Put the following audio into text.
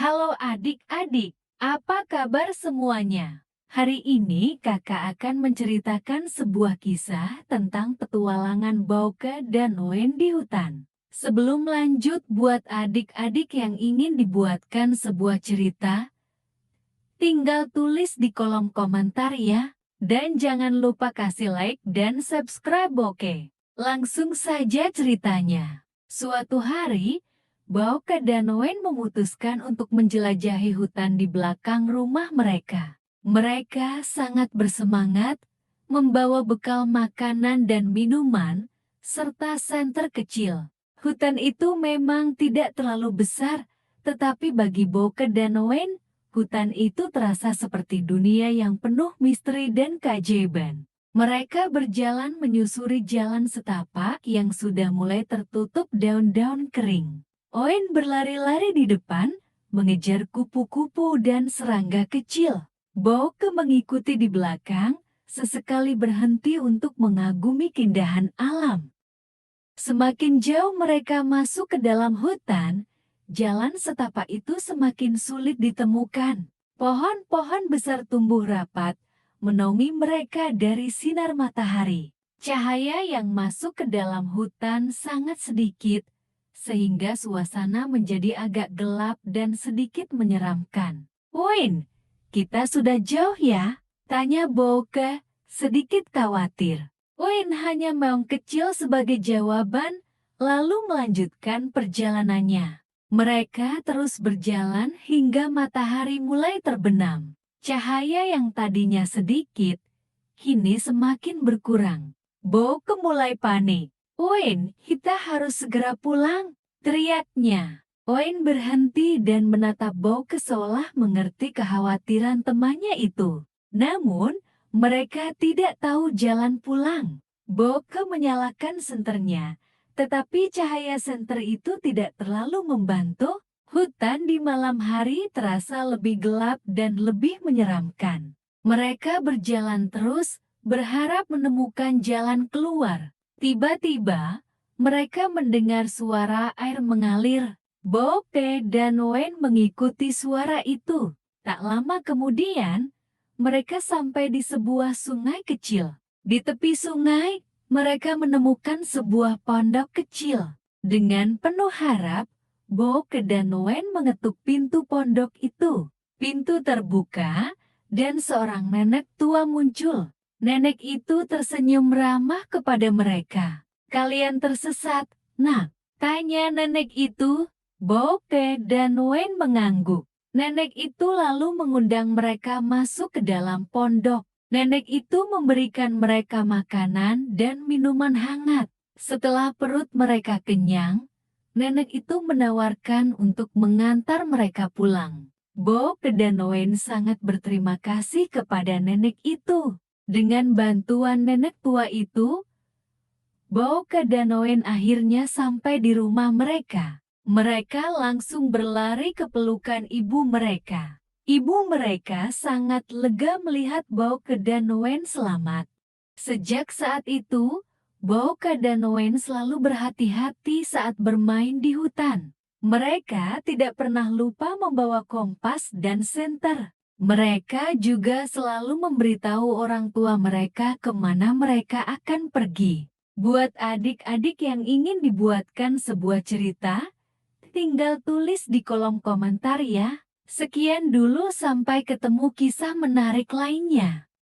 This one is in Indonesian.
Halo adik-adik, apa kabar semuanya? Hari ini kakak akan menceritakan sebuah kisah tentang petualangan Bauke dan Owen di hutan. Sebelum lanjut buat adik-adik yang ingin dibuatkan sebuah cerita, tinggal tulis di kolom komentar ya. Dan jangan lupa kasih like dan subscribe oke? Langsung saja ceritanya. Suatu hari, Bauke dan Owen memutuskan untuk menjelajahi hutan di belakang rumah mereka. Mereka sangat bersemangat, membawa bekal makanan dan minuman, serta senter kecil. Hutan itu memang tidak terlalu besar, tetapi bagi Bauke dan Owen, hutan itu terasa seperti dunia yang penuh misteri dan keajaiban. Mereka berjalan menyusuri jalan setapak yang sudah mulai tertutup daun-daun kering. Owen berlari-lari di depan, mengejar kupu-kupu dan serangga kecil. Bauke mengikuti di belakang, sesekali berhenti untuk mengagumi keindahan alam. Semakin jauh mereka masuk ke dalam hutan, jalan setapak itu semakin sulit ditemukan. Pohon-pohon besar tumbuh rapat, menaungi mereka dari sinar matahari. Cahaya yang masuk ke dalam hutan sangat sedikit, sehingga suasana menjadi agak gelap dan sedikit menyeramkan. "Win, kita sudah jauh ya?" tanya Bauke, sedikit khawatir. Win hanya meong kecil sebagai jawaban, lalu melanjutkan perjalanannya. Mereka terus berjalan hingga matahari mulai terbenam. Cahaya yang tadinya sedikit, kini semakin berkurang. Bauke mulai panik. "Owen, kita harus segera pulang," teriaknya. Owen berhenti dan menatap Bauke seolah mengerti kekhawatiran temannya itu. Namun, mereka tidak tahu jalan pulang. Bauke menyalakan senternya, tetapi cahaya senter itu tidak terlalu membantu. Hutan di malam hari terasa lebih gelap dan lebih menyeramkan. Mereka berjalan terus, berharap menemukan jalan keluar. Tiba-tiba, mereka mendengar suara air mengalir. Bauke dan Owen mengikuti suara itu. Tak lama kemudian, mereka sampai di sebuah sungai kecil. Di tepi sungai, mereka menemukan sebuah pondok kecil. Dengan penuh harap, Bauke dan Owen mengetuk pintu pondok itu. Pintu terbuka, dan seorang nenek tua muncul. Nenek itu tersenyum ramah kepada mereka. "Kalian tersesat, nak?" tanya nenek itu. Bauke dan Owen mengangguk. Nenek itu lalu mengundang mereka masuk ke dalam pondok. Nenek itu memberikan mereka makanan dan minuman hangat. Setelah perut mereka kenyang, nenek itu menawarkan untuk mengantar mereka pulang. Bauke dan Owen sangat berterima kasih kepada nenek itu. Dengan bantuan nenek tua itu, Bauke dan Owen akhirnya sampai di rumah mereka. Mereka langsung berlari ke pelukan ibu mereka. Ibu mereka sangat lega melihat Bauke dan Owen selamat. Sejak saat itu, Bauke dan Owen selalu berhati-hati saat bermain di hutan. Mereka tidak pernah lupa membawa kompas dan senter. Mereka juga selalu memberitahu orang tua mereka kemana mereka akan pergi. Buat adik-adik yang ingin dibuatkan sebuah cerita, tinggal tulis di kolom komentar ya. Sekian dulu, sampai ketemu kisah menarik lainnya.